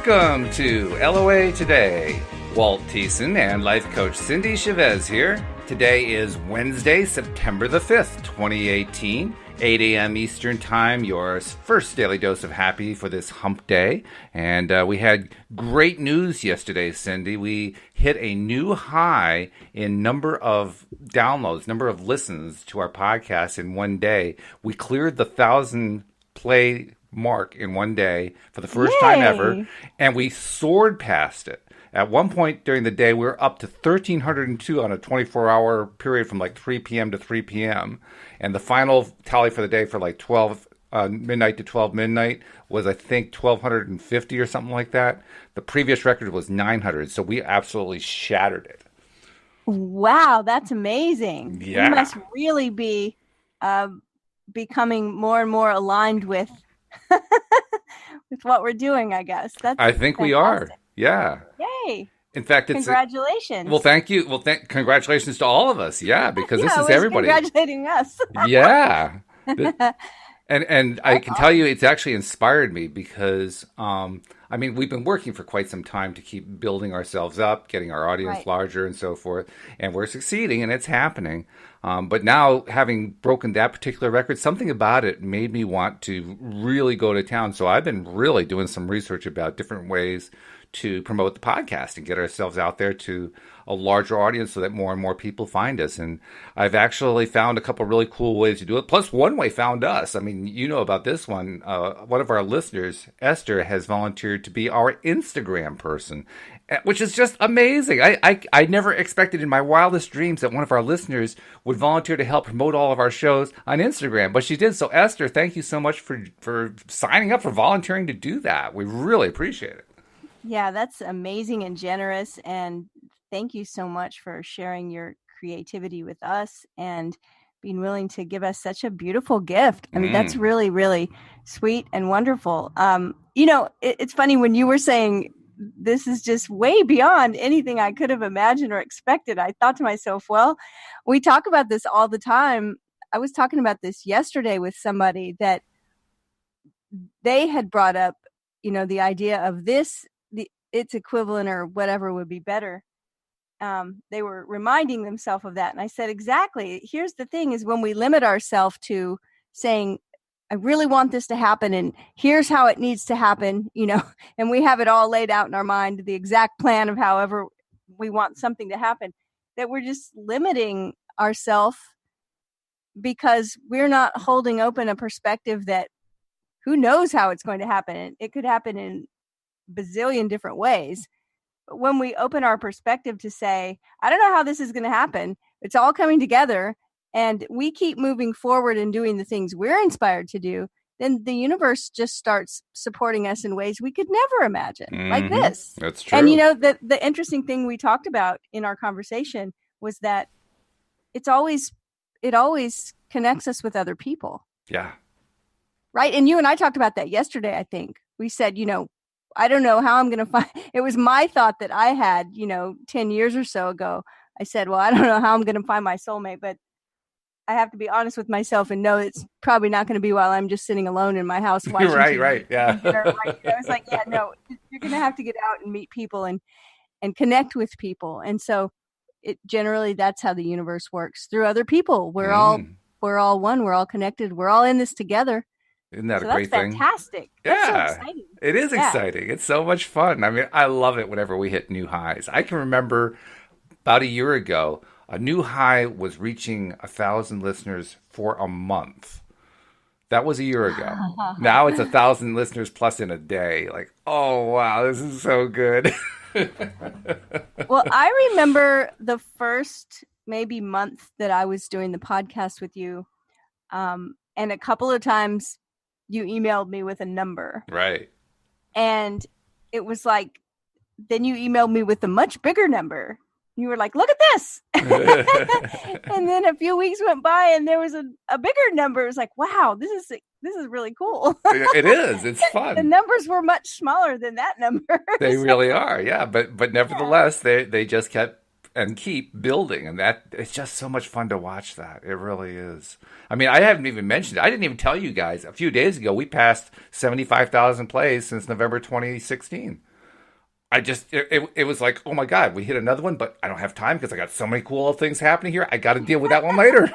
Welcome to LOA Today. Walt Thiessen and life coach Cindy Chavez here. Today is Wednesday, September the 5th, 2018, 8 a.m. Eastern Time, your first daily dose of happy for this hump day. And we had great news yesterday, Cindy. We hit a new high in number of downloads, number of listens to our podcast in one day. We cleared the 1,000 play mark in one day for the first time ever, and we soared past it. At one point during the day, we were up to 1,302 on a 24-hour period from like 3 p.m. to 3 p.m. And the final tally for the day for like 12 midnight to 12 midnight was, I think, 1,250 or something like that. The previous record was 900, so we absolutely shattered it. Wow, that's amazing. Yeah. You must really be becoming more and more aligned with with what we're doing, I guess. I think fantastic. We are. Yeah. Yay. In fact, congratulations. Well, thank you. Well, congratulations to all of us. Yeah, because this is everybody. Congratulating us. Yeah. And I can tell you it's actually inspired me because, we've been working for quite some time to keep building ourselves up, getting our audience larger and so forth. And we're succeeding and it's happening. But now having broken that particular record, something about it made me want to really go to town. So I've been really doing some research about different ways to promote the podcast and get ourselves out there to a larger audience so that more and more people find us. And I've actually found a couple of really cool ways to do it. Plus, One Way found us. I mean, you know about this one. One of our listeners, Esther, has volunteered to be our Instagram person, which is just amazing. I never expected in my wildest dreams that one of our listeners would volunteer to help promote all of our shows on Instagram, but she did. So, Esther, thank you so much for signing up, for volunteering to do that. We really appreciate it. Yeah, that's amazing and generous. And thank you so much for sharing your creativity with us and being willing to give us such a beautiful gift. I mean, that's really, really sweet and wonderful. It's funny when you were saying this is just way beyond anything I could have imagined or expected. I thought to myself, well, we talk about this all the time. I was talking about this yesterday with somebody that they had brought up, the idea of its equivalent or whatever would be better. They were reminding themselves of that. And I said, exactly. Here's the thing is when we limit ourselves to saying, I really want this to happen and here's how it needs to happen, and we have it all laid out in our mind, the exact plan of however we want something to happen, that we're just limiting ourselves because we're not holding open a perspective that who knows how it's going to happen. It could happen in bazillion different ways. But when we open our perspective to say, I don't know how this is going to happen, it's all coming together, and we keep moving forward and doing the things we're inspired to do, then the universe just starts supporting us in ways we could never imagine, like this. That's true. And the interesting thing we talked about in our conversation was that it always connects us with other people. Yeah. Right. And you and I talked about that yesterday, I think. We said, I don't know how I'm going to find, it was my thought that I had, 10 years or so ago. I said, well, I don't know how I'm going to find my soulmate, but I have to be honest with myself and know it's probably not going to be while I'm just sitting alone in my house watching TV. Right. Yeah. It's like, yeah, no, you're going to have to get out and meet people and connect with people. And so generally that's how the universe works, through other people. We're all one. We're all connected. We're all in this together. Isn't that a great thing? That's fantastic. Yeah, that's so exciting. It is exciting. It's so much fun. I mean, I love it whenever we hit new highs. I can remember about a year ago, a new high was reaching 1,000 listeners for a month. That was a year ago. Now it's 1,000 listeners plus in a day. Like, oh, wow, this is so good. Well, I remember the first maybe month that I was doing the podcast with you. And a couple of times you emailed me with a number. Right. And it was like, then you emailed me with a much bigger number. You were like, look at this. And then a few weeks went by and there was a bigger number. It was like, wow, this is really cool. It is. It's fun. The numbers were much smaller than that number. They really are. Yeah. But nevertheless, they just kept and keep building. And that it's just so much fun to watch that. It really is. I mean, I haven't even mentioned it. I didn't even tell you guys. A few days ago, we passed 75,000 plays since November 2016. I just it was like, oh my God, we hit another one, but I don't have time because I got so many cool things happening here. I got to deal with that one later.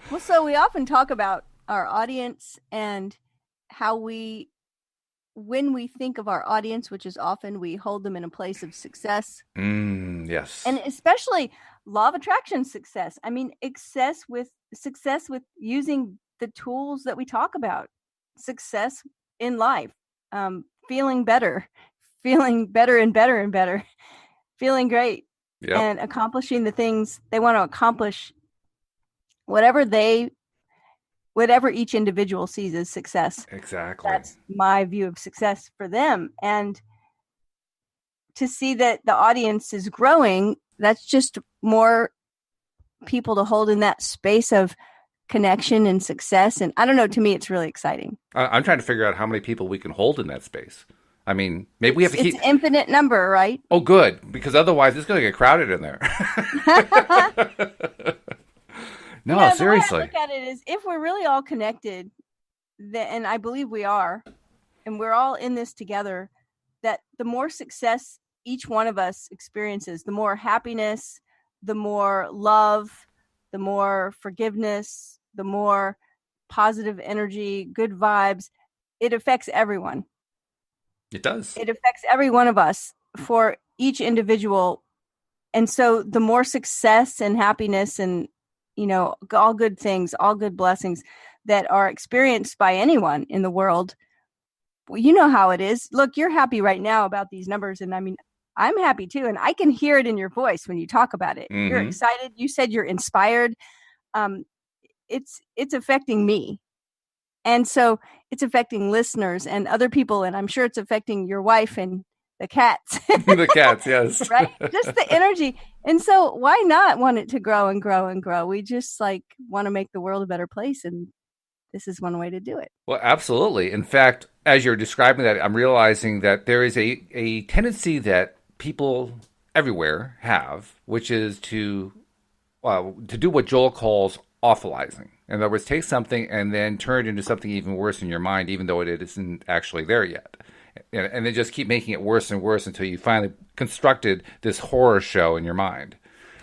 Well, so we often talk about our audience and how when we think of our audience, which is often we hold them in a place of success. Yes. And especially law of attraction success. I mean, success with using the tools that we talk about, success in life, feeling better and better and better, feeling great, Yep. and accomplishing the things they want to accomplish, whatever each individual sees as success. Exactly. That's my view of success for them. And to see that the audience is growing, that's just more people to hold in that space of connection and success. And I don't know, to me, it's really exciting. I'm trying to figure out how many people we can hold in that space. I mean, maybe we have to keep. It's an infinite number, right? Oh, good, because otherwise it's going to get crowded in there. No, yeah, seriously. The way I look at it is, if we're really all connected, and I believe we are, and we're all in this together, that the more success each one of us experiences, the more happiness, the more love, the more forgiveness, the more positive energy, good vibes, it affects everyone. It does. It affects every one of us for each individual. And so the more success and happiness and, all good things, all good blessings that are experienced by anyone in the world, well, you know how it is. Look, you're happy right now about these numbers. And I mean, I'm happy too. And I can hear it in your voice when you talk about it. You're excited. You said you're inspired. It's affecting me. And so it's affecting listeners and other people. And I'm sure it's affecting your wife and the cats. The cats, yes. Right? Just the energy. And so why not want it to grow and grow and grow? We just want to make the world a better place. And this is one way to do it. Well, absolutely. In fact, as you're describing that, I'm realizing that there is a tendency that people everywhere have, which is to do what Joel calls awfulizing. In other words, take something and then turn it into something even worse in your mind, even though it isn't actually there yet. And then just keep making it worse and worse until you finally constructed this horror show in your mind.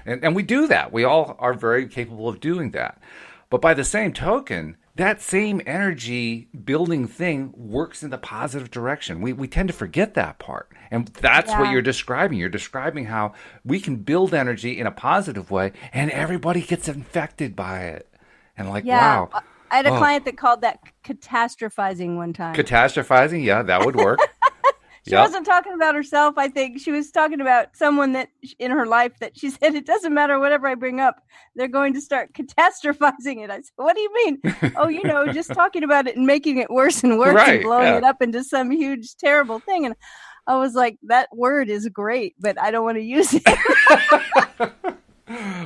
And we do that. We all are very capable of doing that. But by the same token, that same energy building thing works in the positive direction. We tend to forget that part. And that's what you're describing. You're describing how we can build energy in a positive way and everybody gets infected by it. And wow. I had a client that called that catastrophizing one time. Catastrophizing? Yeah, that would work. She wasn't talking about herself, I think. She was talking about someone that in her life that she said, it doesn't matter whatever I bring up, they're going to start catastrophizing it. I said, what do you mean? Oh, just talking about it and making it worse and worse and blowing it up into some huge, terrible thing. And I was like, that word is great, but I don't want to use it.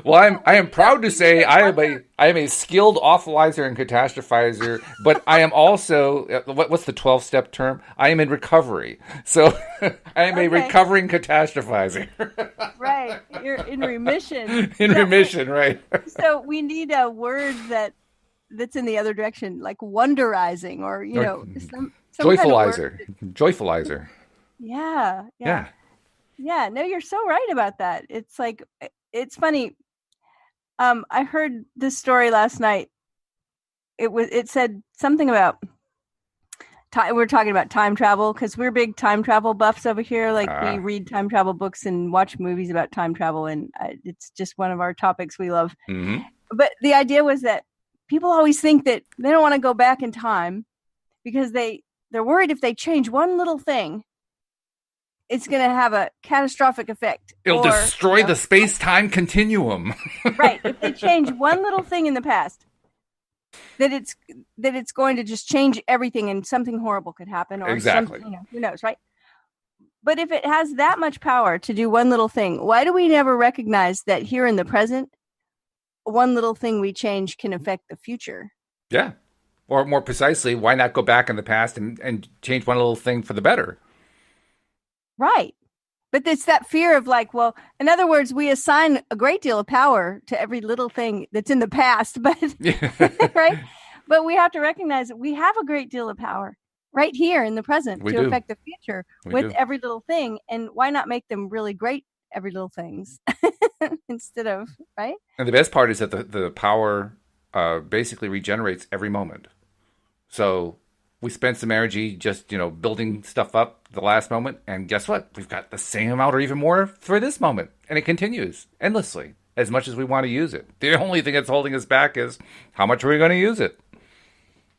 Well, I am proud to say I am a skilled awfulizer and catastrophizer, but I am also what's the 12-step term? I am in recovery, so I am a recovering catastrophizer. Right, you're in remission. Remission, right? So we need a word that's in the other direction, like wonderizing, or some joyfulizer, kind of joyfulizer. Yeah. No, you're so right about that. It's like. It's funny. I heard this story last night. It said something about we're talking about time travel because we're big time travel buffs over here. We read time travel books and watch movies about time travel, and it's just one of our topics we love. Mm-hmm. But the idea was that people always think that they don't want to go back in time because they're worried if they change one little thing, it's going to have a catastrophic effect. It'll destroy the space-time continuum. Right. If they change one little thing in the past, that it's going to just change everything and something horrible could happen. Or exactly. Who knows, right? But if it has that much power to do one little thing, why do we never recognize that here in the present, one little thing we change can affect the future? Yeah. Or more precisely, why not go back in the past and change one little thing for the better? Right. But it's that fear of in other words, we assign a great deal of power to every little thing that's in the past, but right. But we have to recognize that we have a great deal of power right here in the present We to do. affect the future We with do. every little thing. And why not make them really great every little things instead of, right? And the best part is that the power basically regenerates every moment. So we spent some energy just, building stuff up the last moment. And guess what? We've got the same amount or even more for this moment. And it continues endlessly as much as we want to use it. The only thing that's holding us back is how much are we going to use it?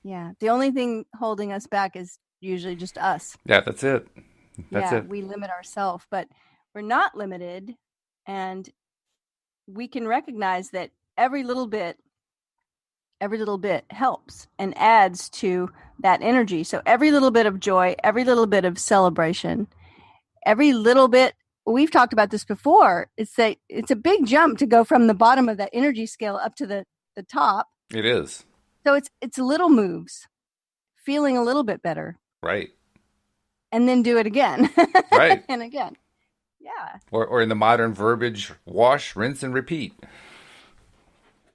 Yeah. The only thing holding us back is usually just us. Yeah, that's it. That's Yeah. it. We limit ourselves, but we're not limited. And we can recognize that every little bit helps and adds to that energy. So every little bit of joy, every little bit of celebration, every little bit, we've talked about this before, it's a big jump to go from the bottom of that energy scale up to the top. It is. So it's little moves, feeling a little bit better. Right. And then do it again. Right. And again. Yeah. Or in the modern verbiage, wash, rinse, and repeat.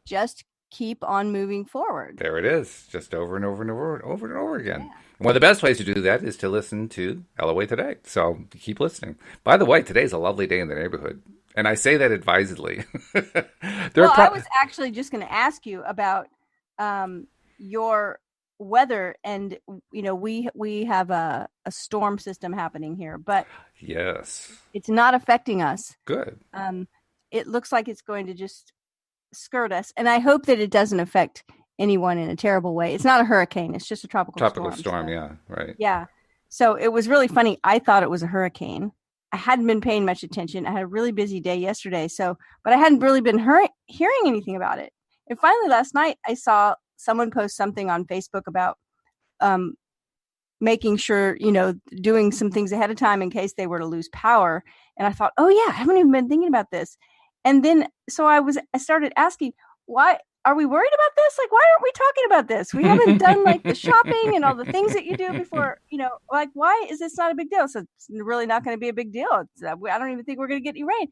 Just keep on moving forward. There it is, just over and over and over and over again. Yeah. One of the best ways to do that is to listen to LOA Today. So keep listening. By the way, today's a lovely day in the neighborhood. And I say that advisedly. I was actually just going to ask you about your weather. And, we have a storm system happening here. But yes, it's not affecting us. Good. It looks like it's going to just skirt us, and I hope that it doesn't affect anyone in a terrible way. It's not a hurricane, it's just a tropical storm. So. Yeah, right. Yeah, so it was really funny. I thought it was a hurricane. I hadn't been paying much attention. I had a really busy day yesterday, but I hadn't really been hearing anything about it. And finally last night I saw someone post something on Facebook about making sure, doing some things ahead of time in case they were to lose power. And I thought, oh yeah, I haven't even been thinking about this. And then, so I started asking, why are we worried about this? Like, why aren't we talking about this? We haven't done like the shopping and all the things that you do before, like, why is this not a big deal? So it's really not going to be a big deal. I don't even think we're going to get any rain.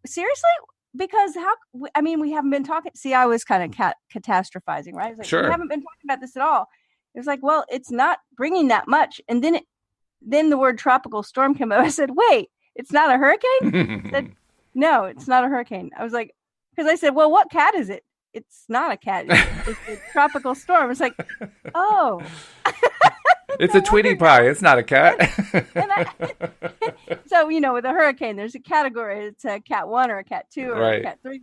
Seriously? Because we haven't been talking. See, I was kind of catastrophizing, right? I was like, sure. We haven't been talking about this at all. It was like, well, it's not bringing that much. And then the word tropical storm came up. I said, wait, it's not a hurricane? I said, no, it's not a hurricane. I was like, because I said, well, what cat is it? It's not a cat. It's a tropical storm. It's like, oh. It's a Tweety Pie. It's not a cat. So, with a hurricane, there's a category. It's a cat 1 or a cat 2 or a cat 3.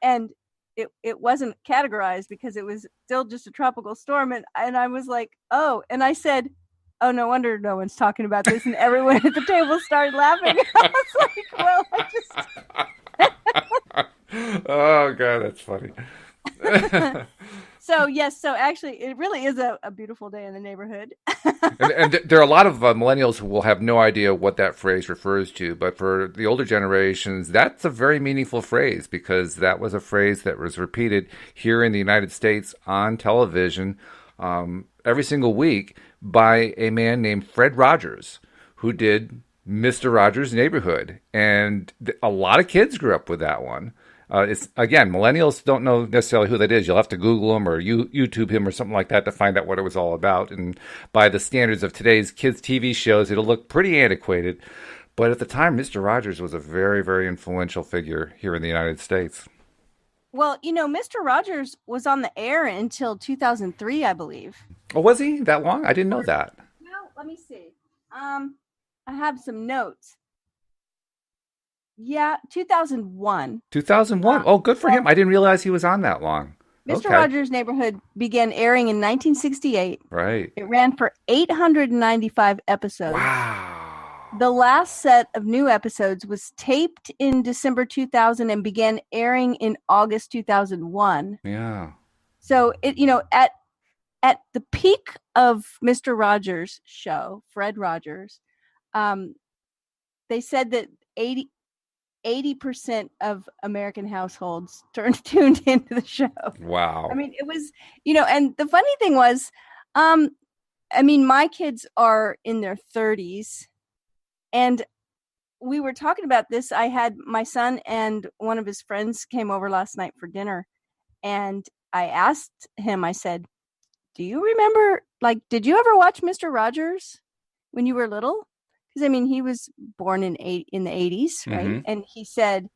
And it wasn't categorized because it was still just a tropical storm. And I was like, oh. And I said, oh, no wonder no one's talking about this. And everyone at the table started laughing. I was like, well, oh, God, that's funny. So actually, it really is a beautiful day in the neighborhood. and there are a lot of millennials who will have no idea what that phrase refers to. But for the older generations, that's a very meaningful phrase because that was a phrase that was repeated here in the United States on television every single week by a man named Fred Rogers, who did Mr. Rogers' Neighborhood. And a lot of kids grew up with that one. It's again, millennials don't know necessarily who that is. You'll have to Google him or YouTube him or something like that to find out what it was all about. And by the standards of today's kids' TV shows, it'll look pretty antiquated. But at the time, Mr. Rogers was a very, very influential figure here in the United States. Well, Mr. Rogers was on the air until 2003, I believe. Oh, was he that long? I didn't know that. Well, let me see. I have some notes. Yeah, 2001. 2001. Oh, good for him. I didn't realize he was on that long. Mr. Rogers' Neighborhood began airing in 1968. Right. It ran for 895 episodes. Wow. The last set of new episodes was taped in December 2000 and began airing in August 2001. Yeah. So at the peak of Mr. Rogers' show, Fred Rogers, they said that 80% of American households tuned into the show. Wow. I mean, it was, and the funny thing was, my kids are in their 30s, and we were talking about this. I had my son and one of his friends came over last night for dinner, and I asked him, I said, do you remember, like, did you ever watch Mr. Rogers when you were little? Because I mean, he was born in the 80s, right? Mm-hmm. And he said,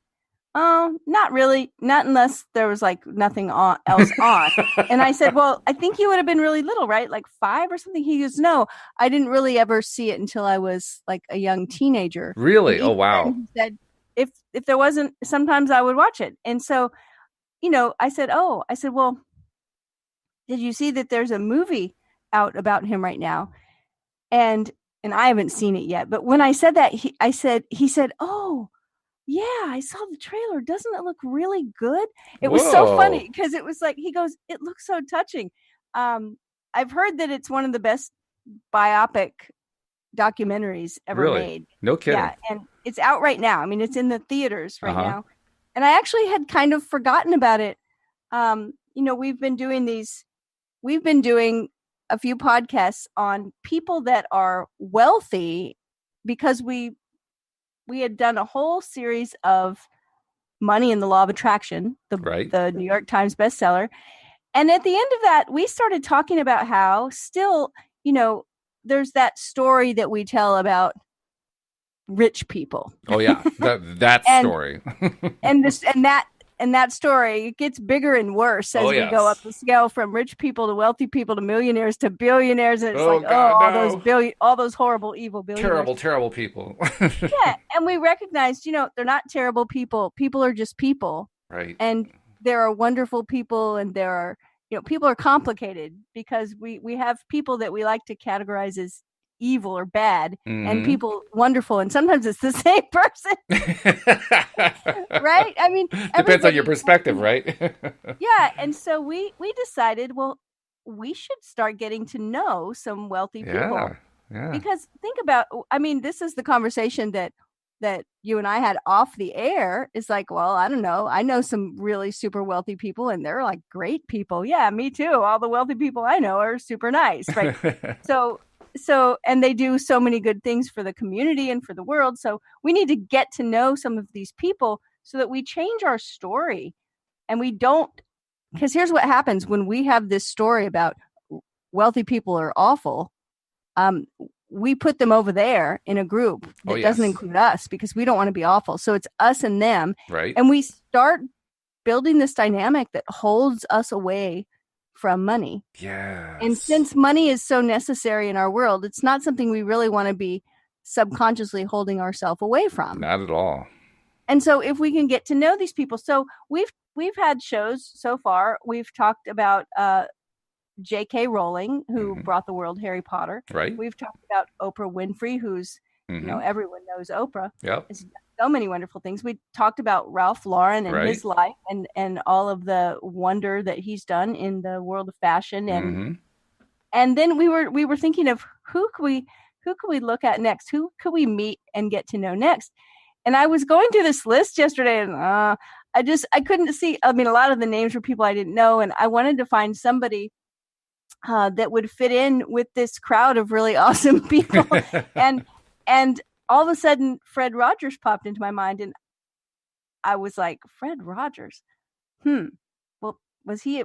"Oh, not really, not unless there was like nothing else on." And I said, "Well, I think you would have been really little, right? Like 5 or something." He goes, "No, I didn't really ever see it until I was like a young teenager." And Really? Oh, even then, wow. he said, "If there wasn't, sometimes I would watch it." And so, I said, "Oh," I said, "Well, did you see that there's a movie out about him right now?" And I haven't seen it yet. But when I said that, he said, "Oh, yeah, I saw the trailer. Doesn't it look really good?" It was so Whoa. funny because it was like, he goes, "It looks so touching." Um, I've heard that it's one of the best biopic documentaries ever Really? made. No kidding. Yeah, and it's out right now. I mean, it's in the theaters right Uh-huh. now. And I actually had kind of forgotten about it. We've been doing a few podcasts on people that are wealthy because we had done a whole series of Money and the Law of Attraction, Right? the New York Times bestseller. And at the end of that, we started talking about how still, you know, there's that story that we tell about rich people. Oh, yeah. That and story. and this and that story gets bigger and worse Oh, as we go up yes. the scale from rich people to wealthy people to millionaires to billionaires, and it's Oh, like, oh, God, no. all those horrible evil billionaires. Terrible, terrible people. Yeah, and we recognized, they're not terrible people. People are just people. Right. And there are wonderful people, and there are, people are complicated because we have people that we like to categorize as evil or bad, and Mm-hmm. people wonderful, and sometimes it's the same person. Right? I mean, Depends on your everybody, perspective, right? yeah. And so we decided, well, we should start getting to know some wealthy people, Yeah. Yeah. because think about, I mean, this is the conversation that you and I had off the air. Is like, well, I don't know, I know some really super wealthy people, and they're like great people. Yeah, me too. All the wealthy people I know are super nice, right? So and they do so many good things for the community and for the world. So we need to get to know some of these people so that we change our story, and we don't, because here's what happens when we have this story about wealthy people are awful. um, we put them over there in a group Oh, that doesn't yes. include us because we don't want to be awful. So it's us and them. Right. And we start building this dynamic that holds us away from money. And Yes. since money is so necessary in our world, it's not something we really want to be subconsciously holding ourselves away from. Not at all. And so if we can get to know these people, so we've had shows so far. We've talked about J.K. Rowling, who Mm-hmm. brought the world Harry Potter. Right. We've talked about Oprah Winfrey, who's, Mm-hmm. everyone knows Oprah. Yep. It's so many wonderful things. We talked about Ralph Lauren and Right. his life, and all of the wonder that he's done in the world of fashion. Mm-hmm. And then we were thinking of who could we look at next? Who could we meet and get to know next? And I was going through this list yesterday, and I couldn't see. I mean, a lot of the names were people I didn't know, and I wanted to find somebody that would fit in with this crowd of really awesome people. and and all of a sudden, Fred Rogers popped into my mind, and I was like, Fred Rogers. Well, was he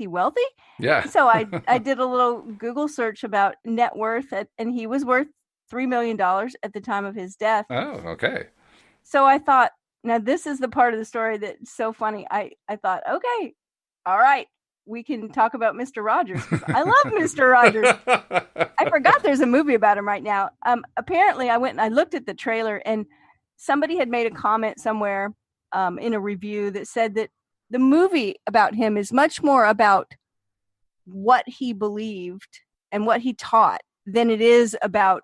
wealthy? Yeah. So I did a little Google search about net worth, and he was worth $3 million at the time of his death. Oh, okay. So I thought, now this is the part of the story that's so funny. I thought, okay, all right, we can talk about Mr. Rogers, because I love Mr. Rogers. I forgot there's a movie about him right now. Apparently, I went and I looked at the trailer, and somebody had made a comment somewhere in a review that said that the movie about him is much more about what he believed and what he taught than it is about,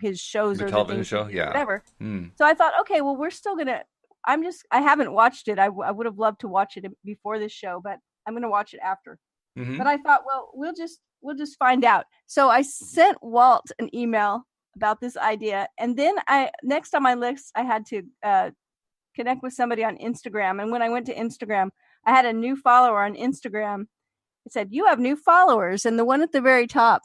his shows The or the television things he show? did, Yeah. whatever. Mm. So I thought, okay, well, we're still gonna. I haven't watched it. I would have loved to watch it before this show, but I'm gonna watch it after. Mm-hmm. But I thought, well, we'll just find out. So I sent Walt an email about this idea, and then next on my list I had to connect with somebody on Instagram. And when I went to Instagram, I had a new follower on Instagram. It said, "You have new followers," and the one at the very top.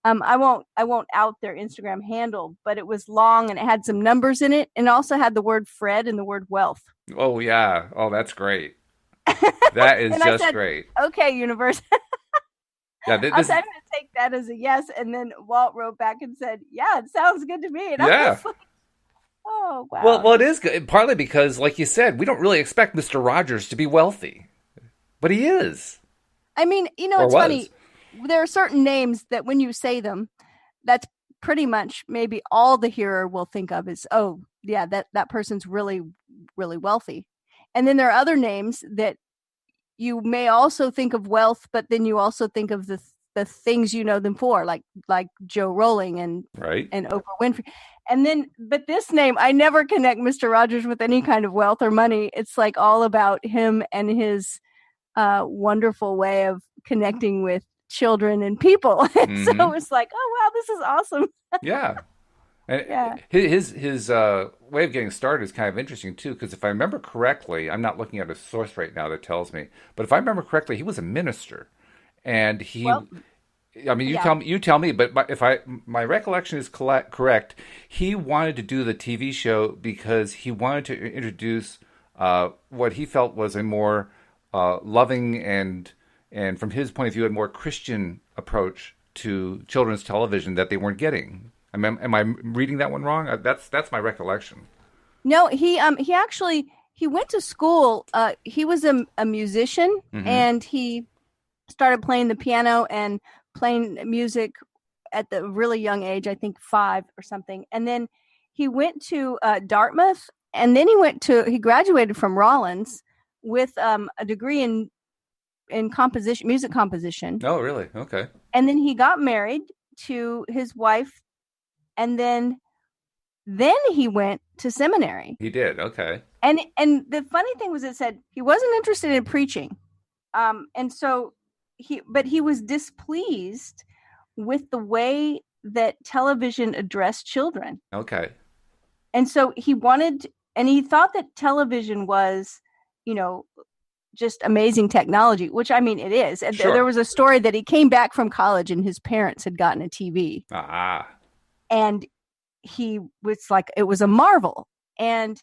I won't out their Instagram handle, but it was long and it had some numbers in it, and also had the word Fred and the word wealth. Oh, yeah. Oh, that's great. That is And I just said, great. "Okay, universe." Yeah, I'm going to take that as a yes. And then Walt wrote back and said, yeah, it sounds good to me. And I yeah. was like, oh, Well, wow. well, it is good, partly because, like you said, we don't really expect Mister Rogers to be wealthy, but he is I mean, or it's was. funny. There are certain names that when you say them, that's pretty much maybe all the hearer will think of is, oh, yeah, that person's really, really wealthy. And then there are other names that you may also think of wealth, but then you also think of the things you know them for, like Joe Rowling Right. and Oprah Winfrey. And then, but this name, I never connect Mr. Rogers with any kind of wealth or money. It's like all about him and his wonderful way of connecting with children and people. So Mm-hmm. it's like, oh wow, this is awesome. Yeah. And Yeah. his way of getting started is kind of interesting too, because if I remember correctly, I'm not looking at a source right now that tells me, but if I remember correctly, he was a minister, and he, Well, I mean, yeah. you tell me, but if my recollection is correct, he wanted to do the TV show because he wanted to introduce what he felt was a more loving and from his point of view, a more Christian approach to children's television that they weren't getting. Am I reading that one wrong? That's my recollection. No, he actually he went to school. He was a musician, Hmm. and he started playing the piano and playing music at the really young age, I think 5 or something. And then he went to Dartmouth, and then he graduated from Rollins with a degree in composition, music composition. Oh, really? Okay. And then he got married to his wife, and then he went to seminary. He did. Okay. And the funny thing was, it said he wasn't interested in preaching, and so he was displeased with the way that television addressed children, Okay. and so he thought that television was, you know, just amazing technology, which I mean it is. There Sure. was a story that he came back from college and his parents had gotten a TV, Ah. and he was like, it was a marvel, and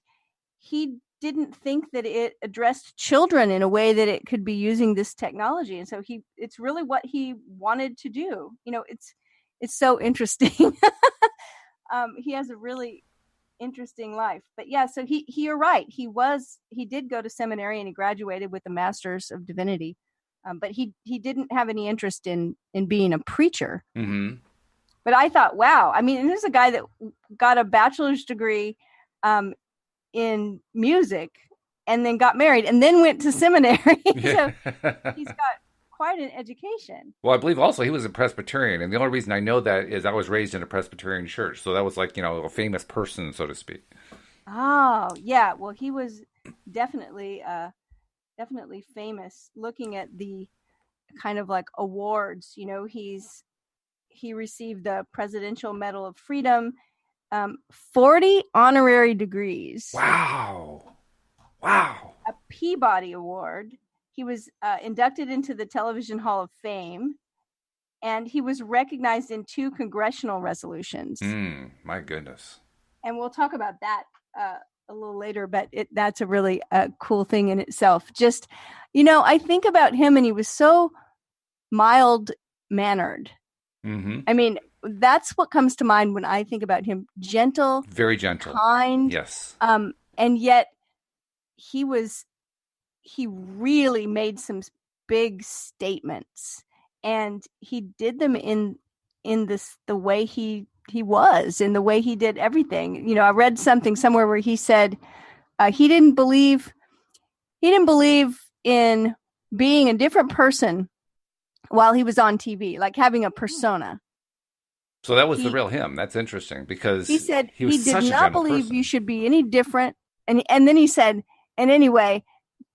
he didn't think that it addressed children in a way that it could be using this technology. And so it's really what he wanted to do. It's so interesting. He has a really interesting life. But yeah, so you're right. He did go to seminary and he graduated with a master's of divinity. But he didn't have any interest in being a preacher. Hmm. But I thought, wow, I mean, and there's a guy that got a bachelor's degree in music and then got married and then went to seminary. So Yeah. he's got quite an education. Well, I believe also he was a Presbyterian, and the only reason I know that is I was raised in a Presbyterian church, so that was like a famous person, so to speak. Oh, yeah. Well, he was definitely definitely famous. Looking at the kind of like awards, he received the Presidential Medal of Freedom, 40 honorary degrees, Wow. Wow. a Peabody Award. He was inducted into the Television Hall of Fame, and he was recognized in 2 congressional resolutions. My goodness. And we'll talk about that a little later, but that's a really cool thing in itself. Just, I think about him, and he was so mild-mannered. Mm-hmm. I mean, that's what comes to mind when I think about him. Gentle, Very gentle. kind, Yes. and yet he really made some big statements, and he did them in the way he was, in the way he did everything. I read something somewhere where he said he didn't believe in being a different person while he was on TV, like having a persona. So that was the He real him. That's interesting because he said he he was did such a not gentle believe you person. should be any different, and then he said, and anyway,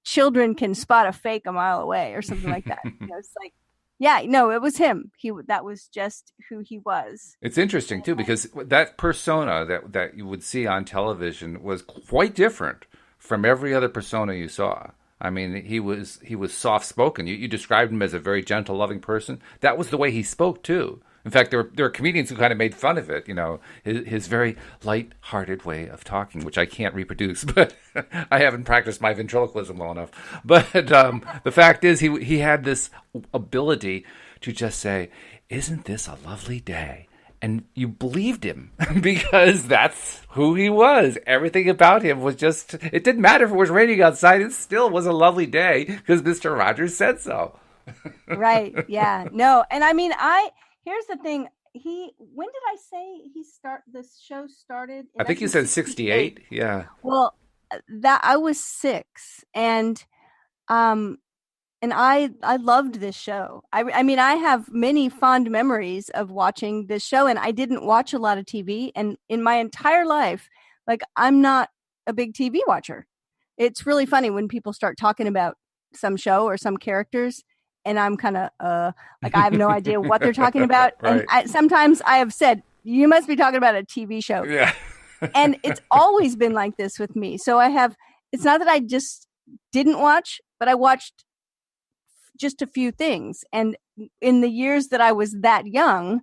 children can spot a fake a mile away or something like that. It's like, yeah, no, it was him. That was just who he was. It's interesting too because that persona that you would see on television was quite different from every other persona you saw. I mean, he was soft spoken. You described him as a very gentle, loving person. That was the way he spoke too. In fact, there were comedians who kind of made fun of it. His very light-hearted way of talking, which I can't reproduce, but I haven't practiced my ventriloquism well enough. But the fact is, he had this ability to just say, "Isn't this a lovely day?" And you believed him because that's who he was. Everything about him was just, it didn't matter if it was raining outside, it still was a lovely day because Mr. Rogers said so. Right. Yeah. No. And I mean, here's the thing. When did I say this show started in I think you said 1968? 68. Yeah. Well, that I was 6, um, and I loved this show. I mean, I have many fond memories of watching this show, and I didn't watch a lot of TV. And in my entire life, like, I'm not a big TV watcher. It's really funny when people start talking about some show or some characters, and I'm kind of like, I have no idea what they're talking about. And Right. sometimes I have said, "You must be talking about a TV show," Yeah. and it's always been like this with me. So it's not that I just didn't watch, but I watched just a few things. And in the years that I was that young,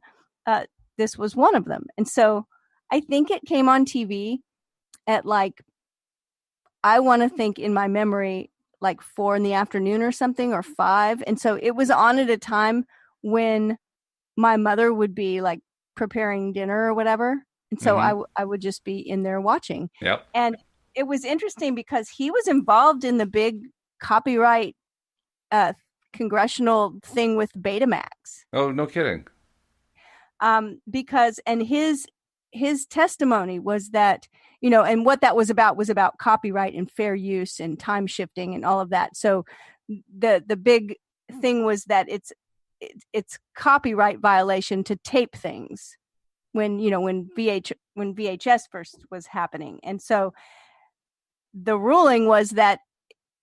this was one of them. And so I think it came on TV at, like, I want to think in my memory, like 4 in the afternoon or something, or 5. And so it was on at a time when my mother would be like preparing dinner or whatever. And so Hmm. I would just be in there watching. Yep. And it was interesting because he was involved in the big copyright uh, congressional thing with Betamax. Oh, no kidding. Because, and his testimony was that, and what that was about copyright and fair use and time shifting and all of that. So the big thing was that it's copyright violation to tape things when VHS first was happening. And so the ruling was that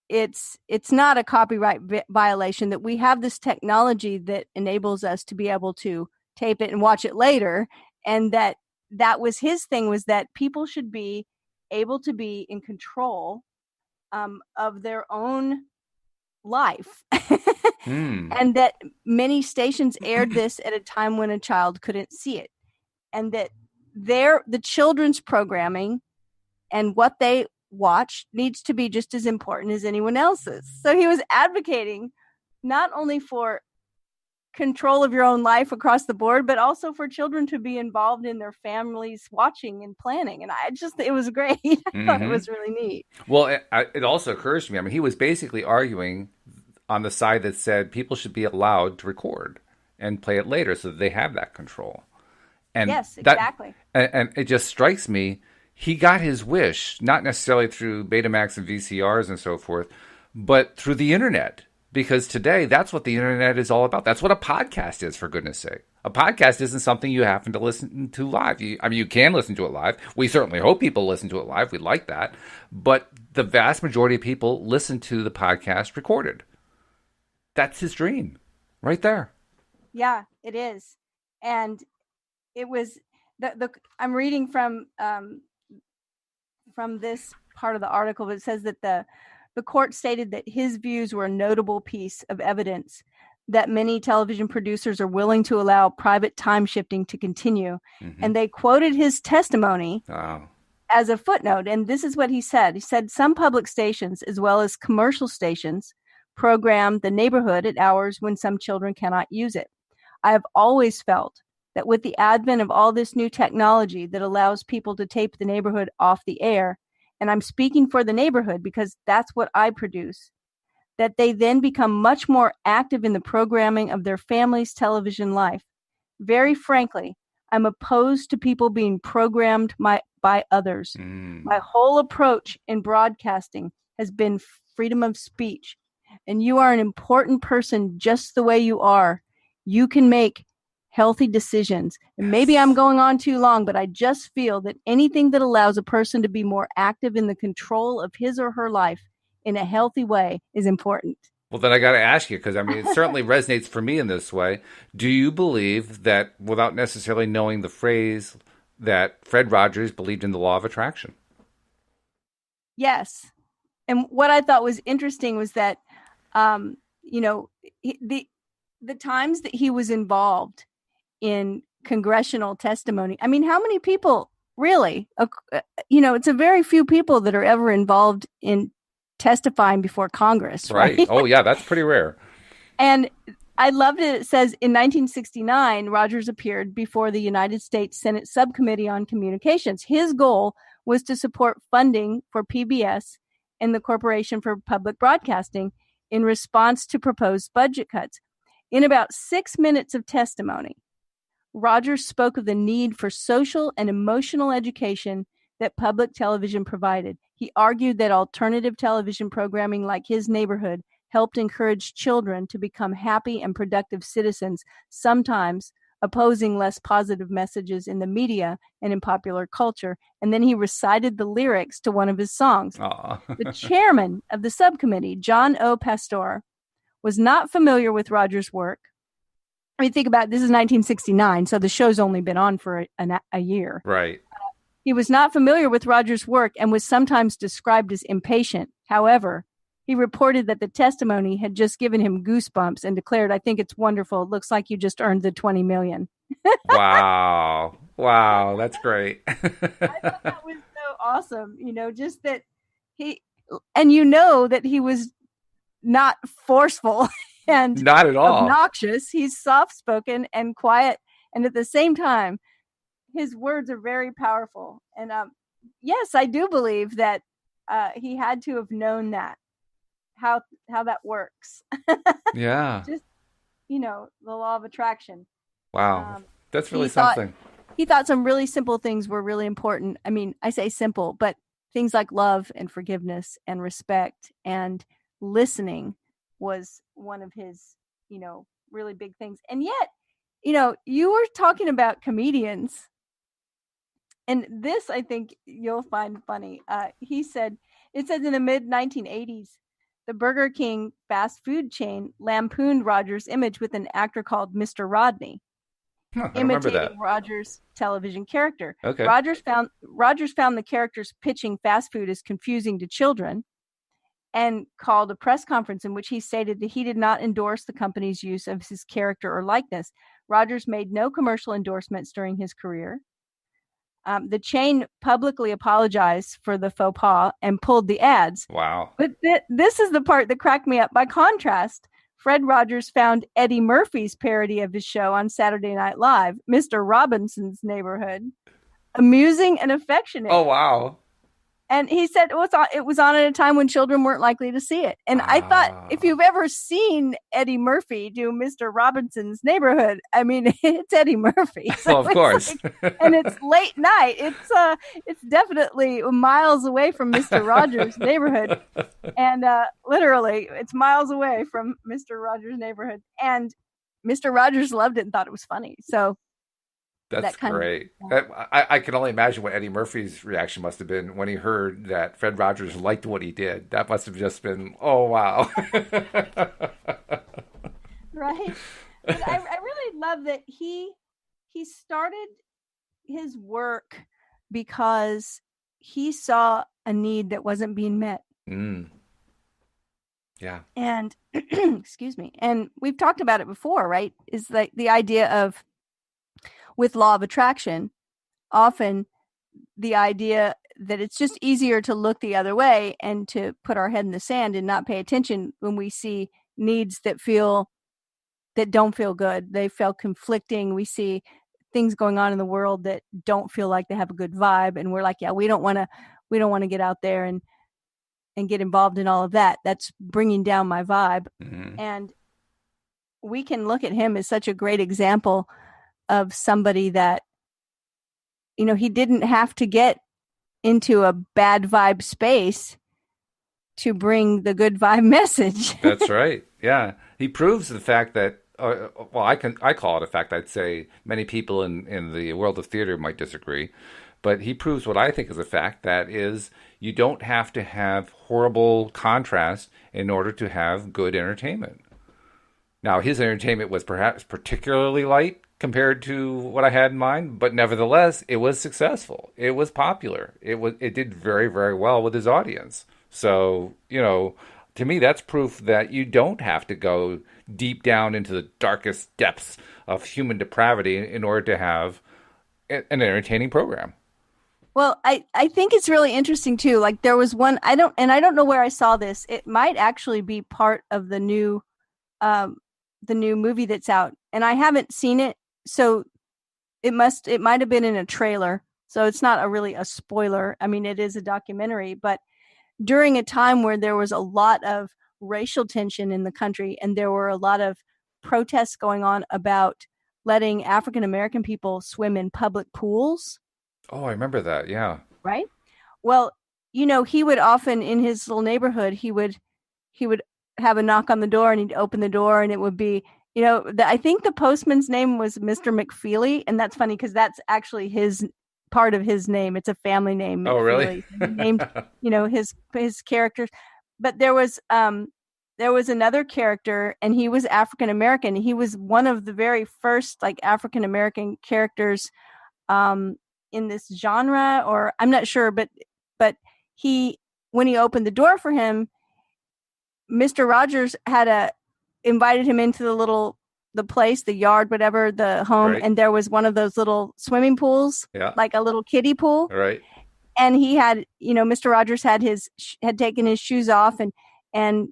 it's not a copyright violation, that we have this technology that enables us to be able to tape it and watch it later. And that was his thing, was that people should be able to be in control of their own life. Hmm. And that many stations aired this at a time when a child couldn't see it. And that the children's programming and what they watch needs to be just as important as anyone else's. So he was advocating not only for control of your own life across the board, but also for children to be involved in their families watching and planning. And it was great. I thought it Hmm. was really neat. Well, it also occurs to me. I mean, he was basically arguing on the side that said people should be allowed to record and play it later so that they have that control. And Yes, exactly. and it just strikes me, he got his wish, not necessarily through Betamax and VCRs and so forth, but through the internet. Because today, that's what the internet is all about. That's what a podcast is, for goodness sake. A podcast isn't something you happen to listen to live. I mean, you can listen to it live. We certainly hope people listen to it live. We like that. But the vast majority of people listen to the podcast recorded. That's his dream right there. Yeah, it is. And it was I'm reading from this part of the article, but it says that the court stated that his views were a notable piece of evidence that many television producers are willing to allow private time shifting to continue. Mm-hmm. And they quoted his testimony as a footnote. And this is what he said. He said, "Some public stations, as well as commercial stations, program the neighborhood at hours when some children cannot use it. I have always felt that with the advent of all this new technology that allows people to tape the neighborhood off the air, and I'm speaking for the neighborhood because that's what I produce, that they then become much more active in the programming of their family's television life. Very frankly, I'm opposed to people being programmed by others. My whole approach in broadcasting has been freedom of speech, and you are an important person just the way you are. You can make healthy decisions." And maybe I'm going on too long, but I just feel that anything that allows a person to be more active in the control of his or her life in a healthy way is important. Well, then I got to ask you, because I mean, it certainly resonates for me in this way. Do you believe that, without necessarily knowing the phrase, that Fred Rogers believed in the law of attraction? Yes. And what I thought was interesting was that, you know, the times that he was involved in congressional testimony, I mean, how many people really, it's a very few people that are ever involved in testifying before Congress, right? Oh, yeah, that's pretty rare. And I loved it. It says in 1969, Rogers appeared before the United States Senate Subcommittee on Communications. His goal was to support funding for PBS and the Corporation for Public Broadcasting in response to proposed budget cuts. In about 6 minutes of testimony, Rogers spoke of the need for social and emotional education that public television provided. He argued that alternative television programming like His Neighborhood helped encourage children to become happy and productive citizens, sometimes opposing less positive messages in the media and in popular culture. And then he recited the lyrics to one of his songs. The chairman of the subcommittee, John O. Pastor, was not familiar with Rogers' work. I mean, think about it, this is 1969, so the show's only been on for a year. Right. He was not familiar with Rogers' work and was sometimes described as impatient. However, he reported that the testimony had just given him goosebumps and declared, "I think it's wonderful. It looks like you just earned the $20 million." Wow. Wow. That's great. I thought that was so awesome. Just that that he was not forceful and not at all obnoxious. He's soft-spoken and quiet. And at the same time, his words are very powerful. And yes, I do believe that he had to have known that, how that works. Yeah. Just, the law of attraction. Wow. That's really something. He thought some really simple things were really important. I mean, I say simple, but things like love and forgiveness and respect and listening was one of his, really big things. And yet, you were talking about comedians. And this, I think you'll find funny. It says in the mid-1980s, the Burger King fast food chain lampooned Rogers' image with an actor called Mr. Rodney, imitating Rogers' television character. Okay. Rogers found the characters pitching fast food as confusing to children and called a press conference in which he stated that he did not endorse the company's use of his character or likeness. Rogers made no commercial endorsements during his career. The chain publicly apologized for the faux pas and pulled the ads. Wow. But this is the part that cracked me up. By contrast, Fred Rogers found Eddie Murphy's parody of his show on Saturday Night Live, Mr. Robinson's Neighborhood, amusing and affectionate. Oh, wow. And he said it was on at a time when children weren't likely to see it. And I thought, if you've ever seen Eddie Murphy do Mr. Robinson's Neighborhood, I mean, it's Eddie Murphy. So well, of course. And it's late night. It's definitely miles away from Mr. Rogers' Neighborhood. And literally, it's miles away from Mr. Rogers' Neighborhood. And Mr. Rogers loved it and thought it was funny. So that's great. I can only imagine what Eddie Murphy's reaction must have been when he heard that Fred Rogers liked what he did. That must have just been, oh, wow. Right. But I really love that he started his work because he saw a need that wasn't being met. Mm. Yeah. And, excuse me, and we've talked about it before, right? Is like the idea of, with law of attraction, often the idea that it's just easier to look the other way and to put our head in the sand and not pay attention when we see needs that don't feel good. They feel conflicting. We see things going on in the world that don't feel like they have a good vibe. And we're like, yeah, we don't want to get out there and get involved in all of that. That's bringing down my vibe. Mm-hmm. And we can look at him as such a great example of somebody that, he didn't have to get into a bad vibe space to bring the good vibe message. That's right. Yeah. He proves the fact that, I call it a fact. I'd say many people in the world of theater might disagree, but he proves what I think is a fact, that is, you don't have to have horrible contrast in order to have good entertainment. Now, his entertainment was perhaps particularly light compared to what I had in mind, but nevertheless, it was successful. It was popular. It did very, very well with his audience. So, to me, that's proof that you don't have to go deep down into the darkest depths of human depravity in order to have an entertaining program. Well, I think it's really interesting too. Like, there was one, I don't know where I saw this. It might actually be part of the new the new movie that's out, and I haven't seen it, so it might have been in a trailer, so it's not really a spoiler. I mean, it is a documentary, but during a time where there was a lot of racial tension in the country and there were a lot of protests going on about letting African American people swim in public pools. Oh, I remember that. Yeah. Right. Well, he would often in his little neighborhood, he would have a knock on the door and he'd open the door and it would be, I think the postman's name was Mr. McFeely. And that's funny because that's actually his part of his name. It's a family name, Oh, really? McFeely. So he named, his characters. But there was another character and he was African American. He was one of the very first like African American characters in this genre, or I'm not sure, but he, when he opened the door for him, Mr. Rogers had invited him into the place, the yard, whatever, the home, Right. and there was one of those little swimming pools, Yeah. like a little kiddie pool. Right. And he had, Mr. Rogers had taken his shoes off and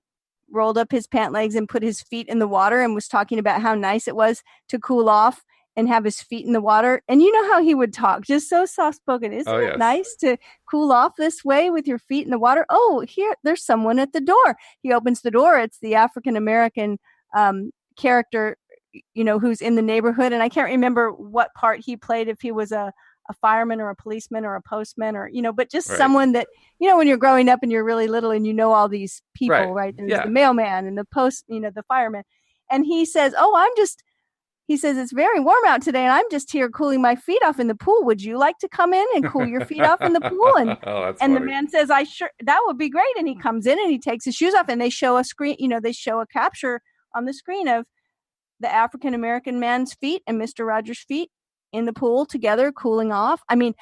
rolled up his pant legs and put his feet in the water and was talking about how nice it was to cool off and have his feet in the water. And you know how he would talk, just so soft spoken. Isn't Oh, it yes. nice to cool off this way with your feet in the water? Oh, here, there's someone at the door. He opens the door. It's the African American character, who's in the neighborhood. And I can't remember what part he played, if he was a fireman or a policeman or a postman or, but just Right. someone that, when you're growing up and you're really little and all these people, right? There's Yeah. the mailman and the the fireman. And he says, he says, it's very warm out today and I'm just here cooling my feet off in the pool. Would you like to come in and cool your feet off in the pool? And Oh, that's and the funny. man says, that would be great. And he comes in and he takes his shoes off and they show a screen, they show a capture on the screen of the African American man's feet and Mr. Rogers' feet in the pool together, cooling off. I mean,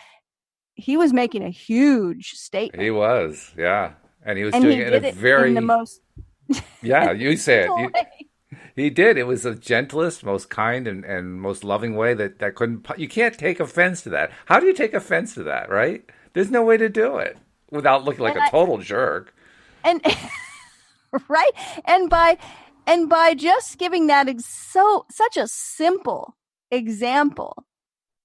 he was making a huge statement. He was. Yeah. And he was And doing he it in a did it in the very, most yeah, you say it. way. He did. It was the gentlest, most kind, and most loving way that couldn't. You can't take offense to that. How do you take offense to that, right? There's no way to do it without looking like And a total jerk. and right, and by just giving that such a simple example,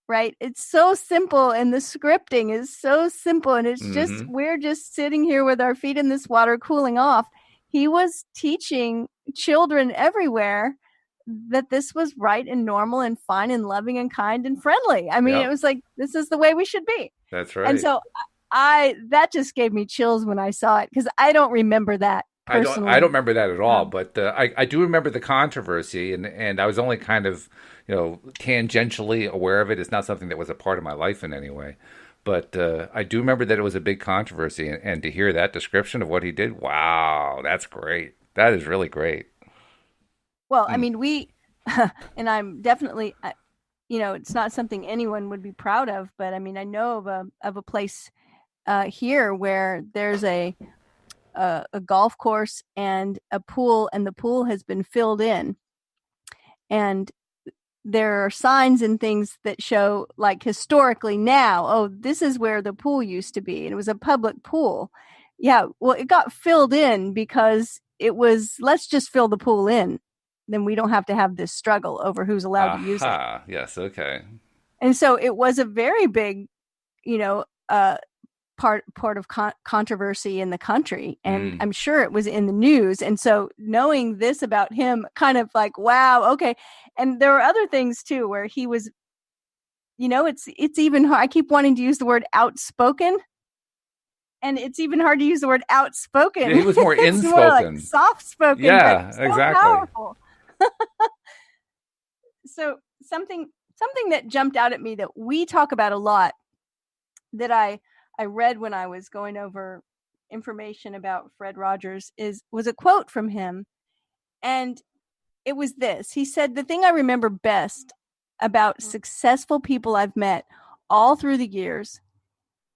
right? It's so simple and the scripting is so simple and it's just, we're just sitting here with our feet in this water cooling off. He was teaching children everywhere that this was right and normal and fine and loving and kind and friendly. I mean, Yep. it was like, this is the way we should be. That's right. And so that just gave me chills when I saw it because I don't remember that personally. I don't remember that at all, but I do remember the controversy, and I was only kind of, tangentially aware of it. It's not something that was a part of my life in any way. But I do remember that it was a big controversy, and to hear that description of what he did, wow, that's great. That is really great. Well, I mean, and I'm definitely, it's not something anyone would be proud of, but I mean, I know of a place here where there's a golf course and a pool, and the pool has been filled in, and there are signs and things that show, like, historically now, oh, this is where the pool used to be, and it was a public pool. Yeah, well, it got filled in because it was, let's just fill the pool in, then we don't have to have this struggle over who's allowed to use it. Aha, yes, okay. And so it was a very big, part of controversy in the country, and I'm sure it was in the news. And so knowing this about him, kind of like, wow, okay. And there were other things too where he was, it's even hard. I keep wanting to use the word outspoken, and it's even hard to use the word outspoken. Yeah, he was more It's inspoken. more like soft spoken. Yeah, so exactly. powerful. So something that jumped out at me that we talk about a lot, that I read when I was going over information about Fred Rogers, was a quote from him. And it was this. He said, the thing I remember best about successful people I've met all through the years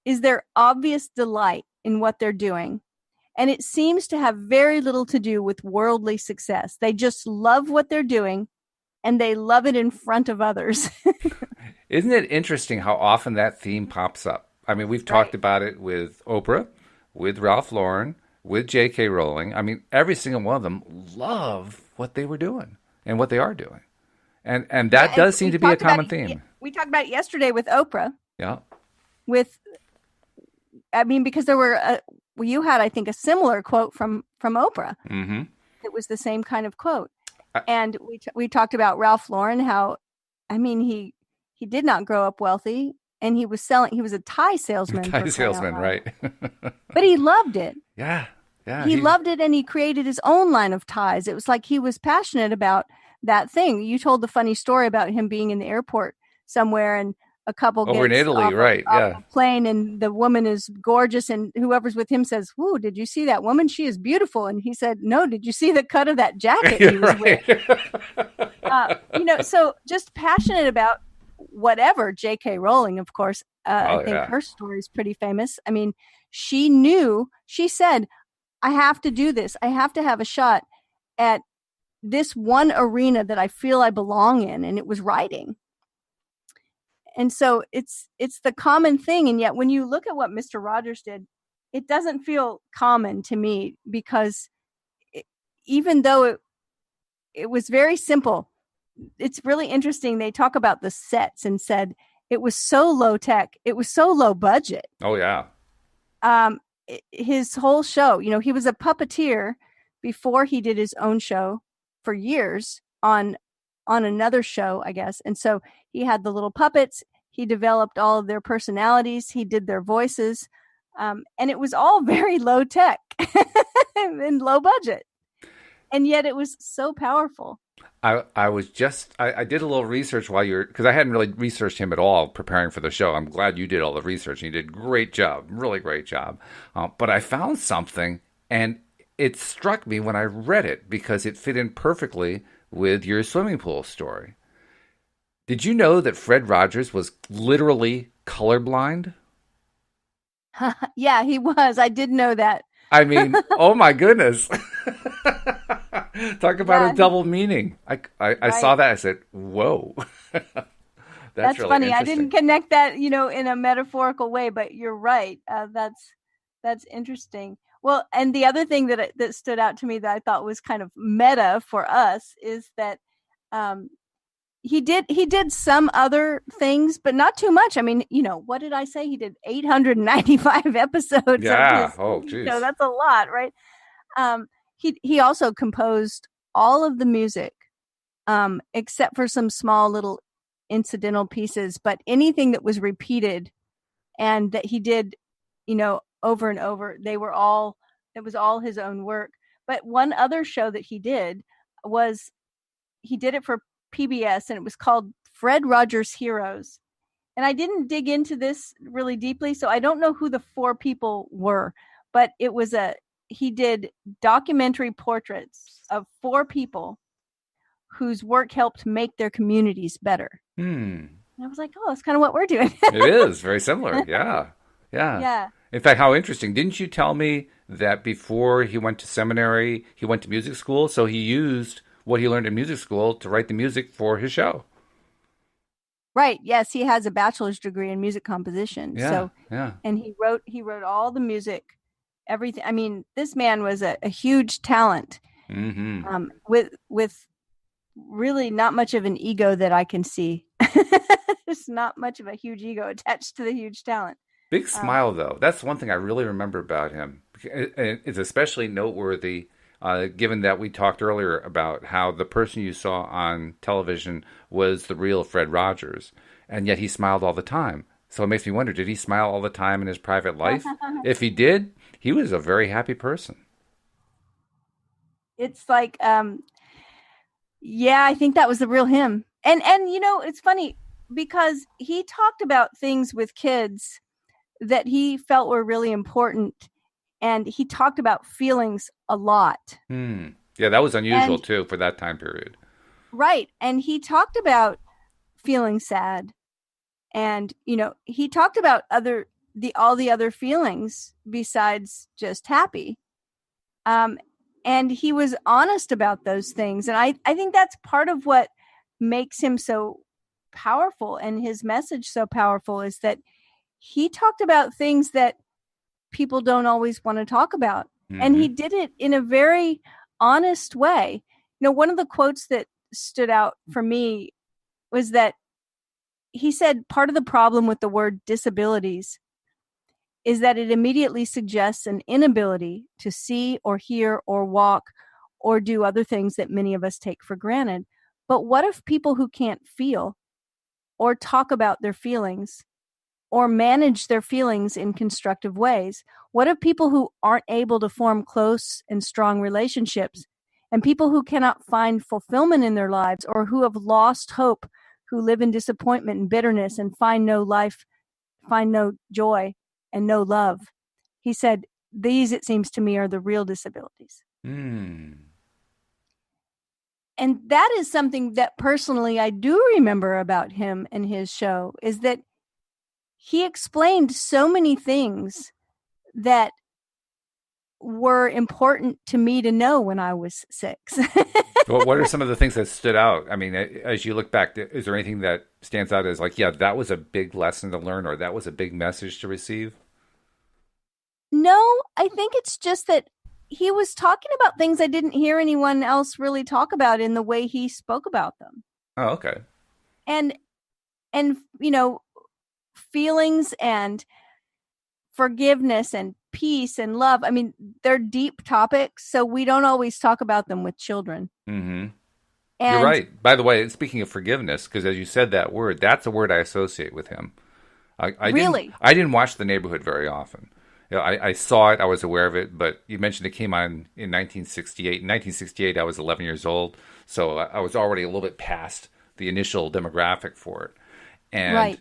is their obvious delight in what they're doing. And it seems to have very little to do with worldly success. They just love what they're doing, and they love it in front of others. Isn't it interesting how often that theme pops up? I mean, we've talked about it with Oprah, with Ralph Lauren, with J.K. Rowling. I mean, every single one of them love what they were doing. and what they are doing. And Yeah, that and does seem to be a common theme. we talked about it yesterday with Oprah. Yeah. With, I mean, because there were, well, you had, I think, a similar quote from Oprah. Mm-hmm. It was the same kind of quote. I, And we talked about Ralph Lauren, how, I mean, he did not grow up wealthy, and he was a tie salesman, tie for crying out salesman, loud. right? But he loved it. Yeah. Yeah. He loved it, and he created his own line of ties. It was like he was passionate about that thing. You told the funny story about him being in the airport somewhere, and a couple over in gets Italy, right? off Yeah. a plane, and the woman is gorgeous, and whoever's with him says, "Whoa, did you see that woman? She is beautiful." And he said, "No, did you see the cut of that jacket he was right. wearing?" So just passionate about whatever. J.K. Rowling, of course, I think her story is pretty famous. I mean, she said, "I have to do this. I have to have a shot at this one arena that I feel I belong in," and it was writing. And so it's the common thing, and yet when you look at what Mr. Rogers did, it doesn't feel common to me, because even though it was very simple, it's really interesting. They talk about the sets and said it was so low tech, it was so low budget. Oh yeah. His whole show, he was a puppeteer before he did his own show for years on another show, I guess. And so he had the little puppets. He developed all of their personalities. He did their voices. And it was all very low tech and low budget. And yet it was so powerful. I was just I did a little research while you're because I hadn't really researched him at all preparing for the show. I'm glad you did all the research and you did a great job, really great job. But I found something and it struck me when I read it because it fit in perfectly with your swimming pool story. Did you know that Fred Rogers was literally colorblind? Yeah, he was. I did know that. I mean, oh my goodness. Talk about a double meaning. I right. saw that. I said, whoa. That's really funny. I didn't connect that, in a metaphorical way, but you're right. That's interesting. Well, and the other thing that stood out to me that I thought was kind of meta for us is that he did some other things, but not too much. I mean, what did I say? He did 895 episodes. Yeah. Of his, oh, geez. That's a lot, right? He also composed all of the music, except for some small little incidental pieces. But anything that was repeated and that he did, over and over, it was all his own work. But one other show that he did it for PBS, and it was called Fred Rogers Heroes. And I didn't dig into this really deeply, so I don't know who the four people were, but he did documentary portraits of four people whose work helped make their communities better. And I was like, oh, that's kind of what we're doing. It is very similar. Yeah. Yeah. Yeah. In fact, how interesting. Didn't you tell me that before he went to seminary, he went to music school? So he used what he learned in music school to write the music for his show. Right. Yes, he has a bachelor's degree in music composition. Yeah. So, yeah. And he wrote all the music, everything. I mean, this man was a huge talent. Mm-hmm. With really not much of an ego that I can see. There's not much of a huge ego attached to the huge talent. Big smile, though. That's one thing I really remember about him. It's especially noteworthy, given that we talked earlier about how the person you saw on television was the real Fred Rogers, and yet he smiled all the time. So it makes me wonder, did he smile all the time in his private life? If he did, he was a very happy person. It's like, yeah, I think that was the real him. And it's funny because he talked about things with kids that he felt were really important, and he talked about feelings a lot. Yeah, that was unusual too for that time period. Right. And he talked about feeling sad, and he talked about all the other feelings besides just happy. And he was honest about those things. And I think that's part of what makes him so powerful and his message so powerful, is that he talked about things that people don't always want to talk about. Mm-hmm. And he did it in a very honest way. One of the quotes that stood out for me was that he said part of the problem with the word disabilities is that it immediately suggests an inability to see or hear or walk or do other things that many of us take for granted. But what if people who can't feel or talk about their feelings or manage their feelings in constructive ways? What if people who aren't able to form close and strong relationships, and people who cannot find fulfillment in their lives, or who have lost hope, who live in disappointment and bitterness and find no life, find no joy and no love? He said, these, it seems to me, are the real disabilities. Mm. And that is something that personally I do remember about him and his show, is that he explained so many things that were important to me to know when I was 6. Well, what are some of the things that stood out? I mean, as you look back, is there anything that stands out as like, yeah, that was a big lesson to learn, or that was a big message to receive? No, I think it's just that he was talking about things I didn't hear anyone else really talk about in the way he spoke about them. Oh, okay. And you know, feelings and forgiveness and peace and love, I mean, they're deep topics, so we don't always talk about them with children. Mm-hmm. You're And right. By the way, speaking of forgiveness, because as you said that word, that's a word I associate with him. really, I didn't watch The Neighborhood very often. You know, I saw it, I was aware of it, but you mentioned it came on in 1968. In 1968, I was 11 years old, so I was already a little bit past the initial demographic for it. And right.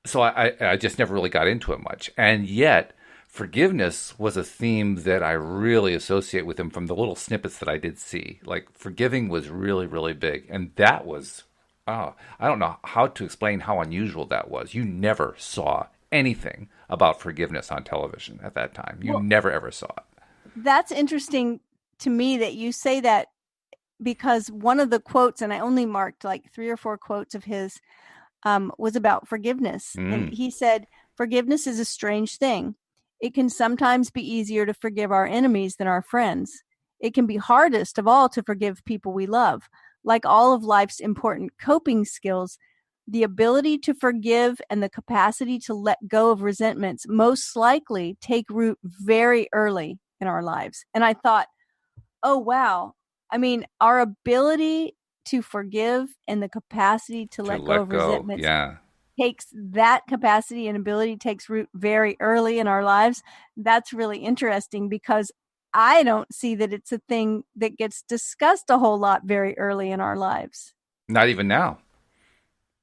so I just never really got into it much. And yet, forgiveness was a theme that I really associate with him from the little snippets that I did see. Like, forgiving was really, really big. And that was, oh, I don't know how to explain how unusual that was. You never saw anything about forgiveness on television at that time. You Well, never, ever saw it. that's interesting to me that you say that, because one of the quotes, and I only marked like 3 or 4 quotes of his, was about forgiveness. And Mm, he said, forgiveness is a strange thing. It can sometimes be easier to forgive our enemies than our friends. It can be hardest of all to forgive people we love. Like all of life's important coping skills, the ability to forgive and the capacity to let go of resentments most likely take root very early in our lives. And I thought, oh, wow. I mean, our ability to forgive and the capacity to to let go let of go. resentments Yeah. takes, that capacity and ability takes root very early in our lives. That's really interesting, because I don't see that it's a thing that gets discussed a whole lot very early in our lives. Not even now.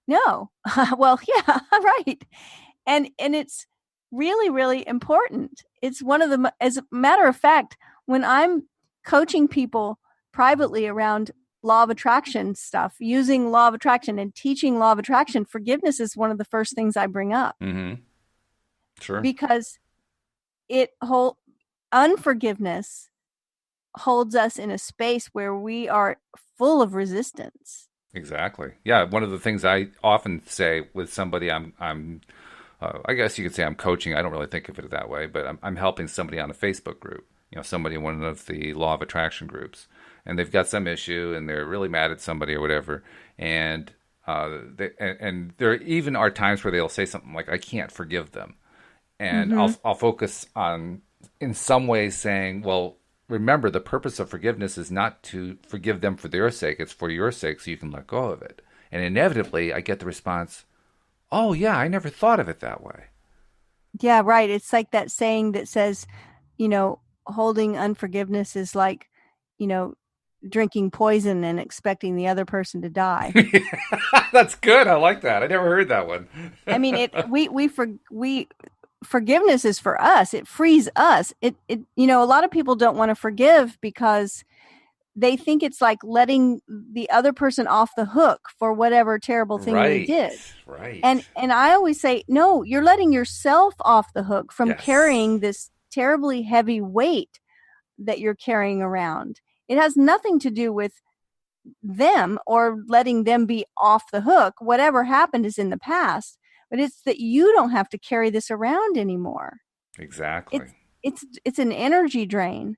No. Well, yeah, right. And it's really, really important. It's one of the, as a matter of fact, when I'm coaching people privately around law of attraction stuff, using law of attraction and teaching law of attraction, forgiveness is one of the first things I bring up, Mm-hmm. Sure. because it whole unforgiveness holds us in a space where we are full of resistance. Exactly. Yeah. One of the things I often say with somebody I guess you could say I'm coaching. I don't really think of it that way, but I'm helping somebody on a Facebook group. You know, somebody in one of the law of attraction groups, and they've got some issue, and they're really mad at somebody or whatever. And and there even are times where they'll say something like, "I can't forgive them," and Mm-hmm. I'll focus on in some ways saying, "Well, remember the purpose of forgiveness is not to forgive them for their sake; it's for your sake, so you can let go of it." And inevitably, I get the response, "Oh yeah, I never thought of it that way." Yeah, right. It's like that saying that says, holding unforgiveness is like, you know, drinking poison and expecting the other person to die. That's good. I like that. I never heard that one. I mean, we forgiveness is for us. It frees us. A lot of people don't want to forgive because they think it's like letting the other person off the hook for whatever terrible thing they Right. did. Right. And I always say, no, you're letting yourself off the hook from Yes. carrying this terribly heavy weight that you're carrying around. It has nothing to do with them or letting them be off the hook. Whatever happened is in the past, but it's that you don't have to carry this around anymore. It's Exactly. it's an energy drain.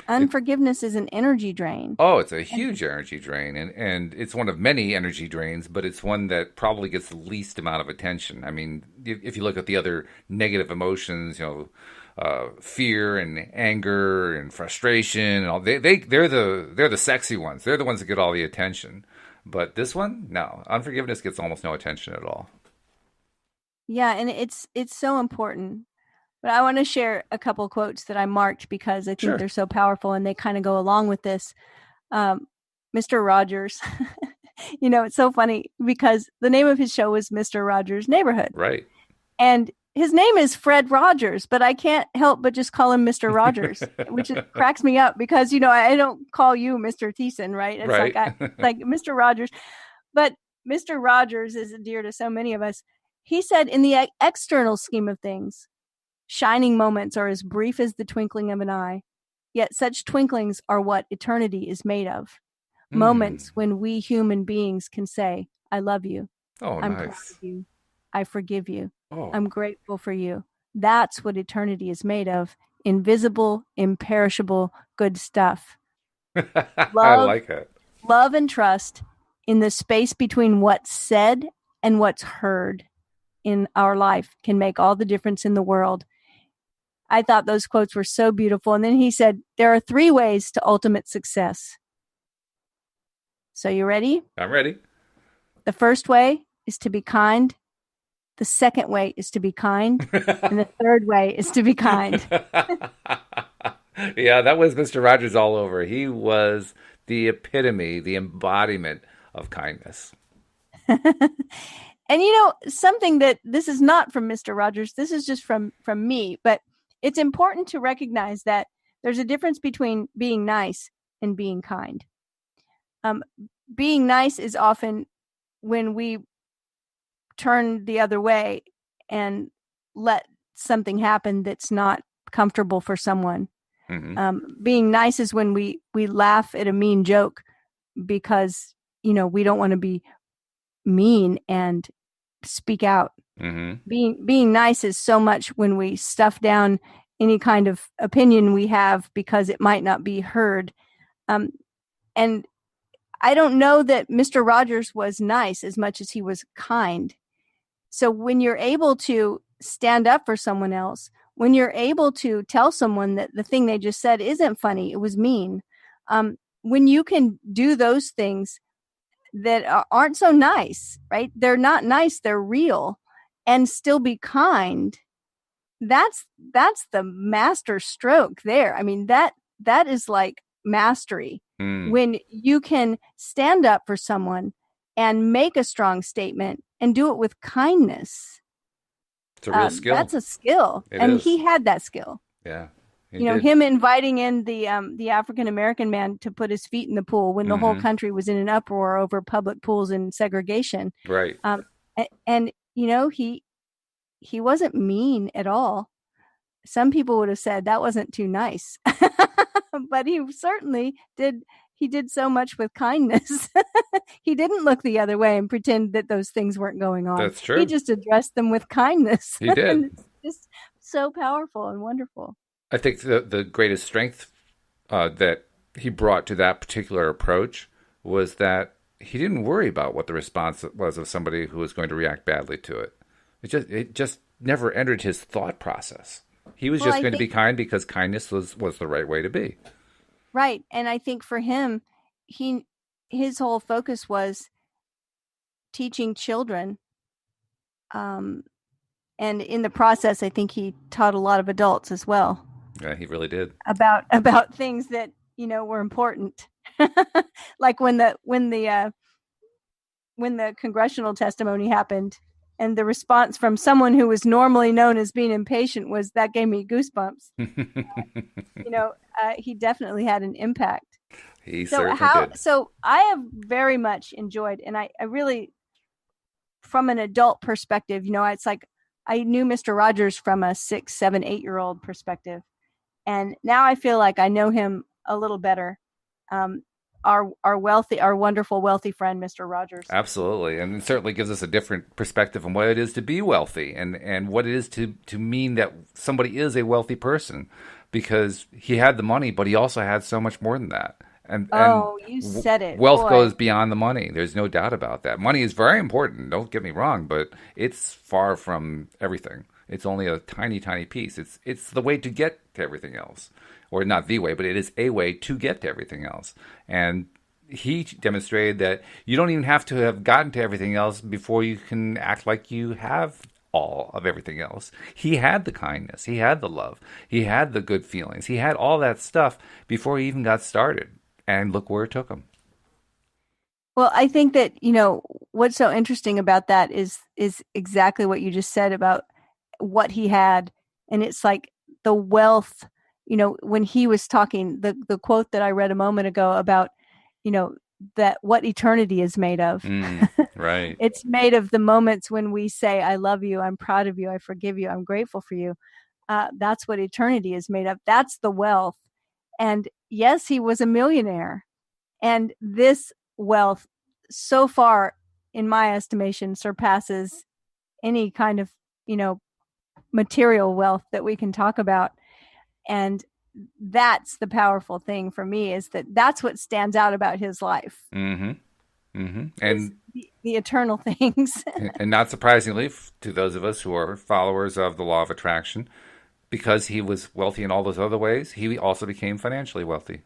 Unforgiveness is an energy drain. Oh, it's a And huge energy drain, and it's one of many energy drains, but it's one that probably gets the least amount of attention. I mean, if you look at the other negative emotions, fear and anger and frustration and all, they're the sexy ones. They're the ones that get all the attention. But this one, no, unforgiveness gets almost no attention at all. yeah, and it's so important. But I want to share a couple quotes that I marked because I think Sure. they're so powerful and they kind of go along with this. Um, Mr. Rogers, it's so funny because the name of his show was Mr. Rogers' Neighborhood. Right. And his name is Fred Rogers, but I can't help but just call him Mr. Rogers, which cracks me up because, I don't call you Mr. Thiessen, right? It's Right. like Mr. Rogers. But Mr. Rogers is dear to so many of us. He said, in the external scheme of things, shining moments are as brief as the twinkling of an eye. Yet such twinklings are what eternity is made of. Hmm. Moments when we human beings can say, I love you. Oh, I'm proud of nice. you. I forgive you. Oh, I'm grateful for you. That's what eternity is made of. Invisible, imperishable, good stuff. I Love, like it. love and trust in the space between what's said and what's heard in our life can make all the difference in the world. I thought those quotes were so beautiful. And then he said, there are 3 ways to ultimate success. So you ready? I'm ready. The first way is to be kind. The second way is to be kind. And the third way is to be kind. Yeah, that was Mr. Rogers all over. He was the epitome, the embodiment of kindness. And something that this is not from Mr. Rogers, this is just from me, but it's important to recognize that there's a difference between being nice and being kind. Being nice is often when we turn the other way and let something happen that's not comfortable for someone. Hmm. Being nice is when we laugh at a mean joke because we don't want to be mean and speak out. Hmm. Being nice is so much when we stuff down any kind of opinion we have because it might not be heard. And I don't know that Mr. Rogers was nice as much as he was kind. So when you're able to stand up for someone else, when you're able to tell someone that the thing they just said isn't funny, it was mean, when you can do those things that aren't so nice, right? They're not nice, they're real, and still be kind. That's the master stroke there. I mean, that is like mastery. Mm. When you can stand up for someone and make a strong statement and do it with kindness. It's a real skill. That's a skill, It and is. he had that skill. Yeah, he did. Him inviting in the African American man to put his feet in the pool when the whole Hmm. country was in an uproar over public pools and segregation. Right. And he wasn't mean at all. Some people would have said that wasn't too nice, but he certainly did. He did so much with kindness. He didn't look the other way and pretend that those things weren't going on. That's He true. just addressed them with kindness. He And did. it's just so powerful and wonderful. I think the greatest strength that he brought to that particular approach was that he didn't worry about what the response was of somebody who was going to react badly to it. It just never entered his thought process. He was Well, just I going to be think, kind because kindness was the right way to be. right. And I think for him, his whole focus was teaching children. Um, and in the process, I think he taught a lot of adults as well Yeah, he really did. about things that, were important. Like when the congressional testimony happened and the response from someone who was normally known as being impatient was that gave me goosebumps. He definitely had an impact. He certainly did. So I have very much enjoyed, and I really, from an adult perspective, it's like I knew Mr. Rogers from a 6, 7, 8-year-old perspective. And now I feel like I know him a little better. Our wonderful, wealthy friend, Mr. Rogers. Absolutely. And it certainly gives us a different perspective on what it is to be wealthy and what it is to mean that somebody is a wealthy person. because he had the money, but he also had so much more than that. And Oh, you said it, wealth boy. goes beyond the money. There's no doubt about that. Money is very important. Don't get me wrong, but it's far from everything. It's only a tiny, tiny piece. It's the way to get to everything else, or not the way, but it is a way to get to everything else. And he demonstrated that you don't even have to have gotten to everything else before you can act like you have all of everything else. He had the kindness, he had the love, he had the good feelings, he had all that stuff before he even got started. And look where it took him. Well, I think that, what's so interesting about that is exactly what you just said about what he had. And it's like the wealth, when he was talking, the quote that I read a moment ago about, that what eternity is made of. Right. It's made of the moments when we say, I love you, I'm proud of you, I forgive you, I'm grateful for you. That's what eternity is made of. That's the wealth. And yes, he was a millionaire. And this wealth, so far, in my estimation, surpasses any kind of, material wealth that we can talk about. And that's the powerful thing for me, is that that's what stands out about his life. Mm-hmm. Mm-hmm. And the eternal things. and not surprisingly, to those of us who are followers of the law of attraction, because he was wealthy in all those other ways, he also became financially wealthy.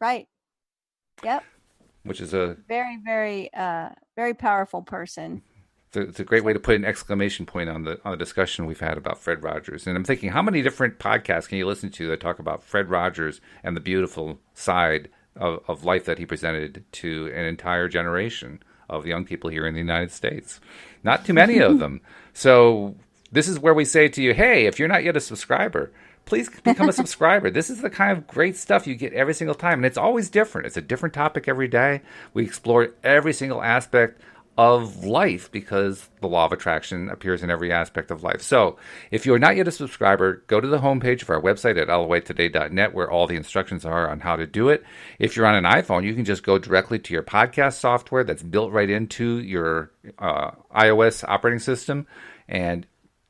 Right. Yep. Which is a very, very, very powerful person. It's a great way to put an exclamation point on the discussion we've had about Fred Rogers. And I'm thinking, how many different podcasts can you listen to that talk about Fred Rogers and the beautiful side of life that he presented to an entire generation of young people here in the United States? Not too many of them. So this is where we say to you, hey, if you're not yet a subscriber, please become a subscriber. This is the kind of great stuff you get every single time. And it's always different. It's a different topic every day. We explore every single aspect of life because the law of attraction appears in every aspect of life. So if you're not yet a subscriber, go to the homepage of our website at loatoday.net where all the instructions are on how to do it. If you're on an iPhone, you can just go directly to your podcast software that's built right into your iOS operating system and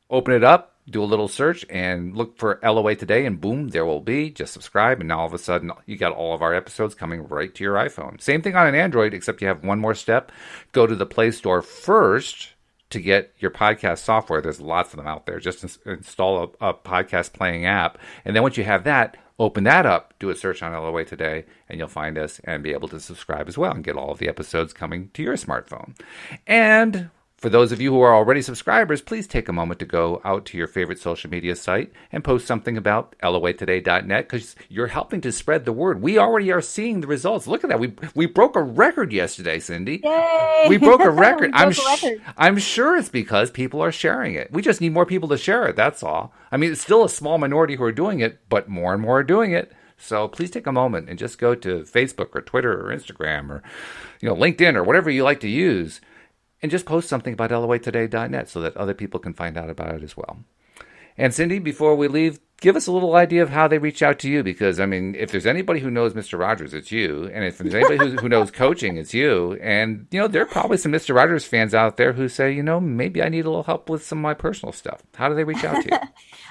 open it up, do a little search, and look for LOA Today, and boom, there will be. Just subscribe, and now all of a sudden, you got all of our episodes coming right to your iPhone. Same thing on an Android, except you have one more step. Go to the Play Store first to get your podcast software. There's lots of them out there. Just install a podcast playing app, and then once you have that, open that up, do a search on LOA Today, and you'll find us and be able to subscribe as well and get all of the episodes coming to your smartphone. And for those of you who are already subscribers, please take a moment to go out to your favorite social media site and post something about loatoday.net because you're helping to spread the word. We already are seeing the results. Look at that. We broke a record yesterday, Cindy. Yay! We broke a record. record. I'm sure it's because people are sharing it. We just need more people to share it. That's all. I mean, it's still a small minority who are doing it, but more and more are doing it. So please take a moment and just go to Facebook or Twitter or Instagram or LinkedIn or whatever you like to use. And just post something about loatoday.net so that other people can find out about it as well. And Cindy, before we leave, give us a little idea of how they reach out to you. Because, I mean, if there's anybody who knows Mr. Rogers, it's you. And if there's anybody who knows coaching, it's you. And, there are probably some Mr. Rogers fans out there who say, maybe I need a little help with some of my personal stuff. How do they reach out to you?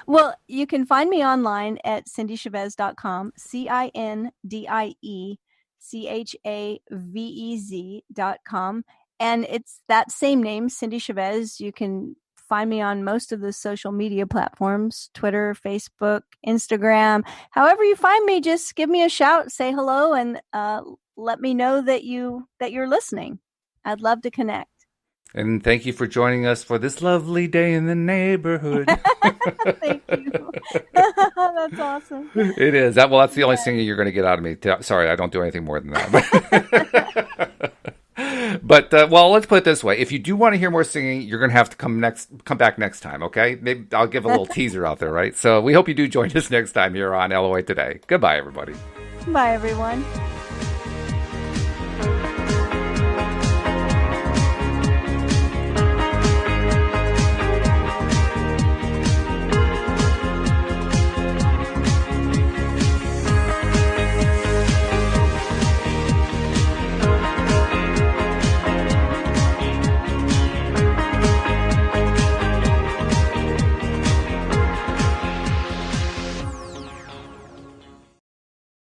Well, you can find me online at cindychavez.com, CINDIECHAVEZ.com. And it's that same name, Cindy Chavez. You can find me on most of the social media platforms, Twitter, Facebook, Instagram. However you find me, just give me a shout, say hello, and let me know that you're listening. I'd love to connect. And thank you for joining us for this lovely day in the neighborhood. Thank you. That's awesome. It is. That's the only singing you're going to get out of me. Sorry, I don't do anything more than that. But let's put it this way: if you do want to hear more singing, you're going to have to come back next time. Okay? Maybe I'll give a little teaser out there, right? So we hope you do join us next time here on LOA Today. Goodbye, everybody. Bye, everyone.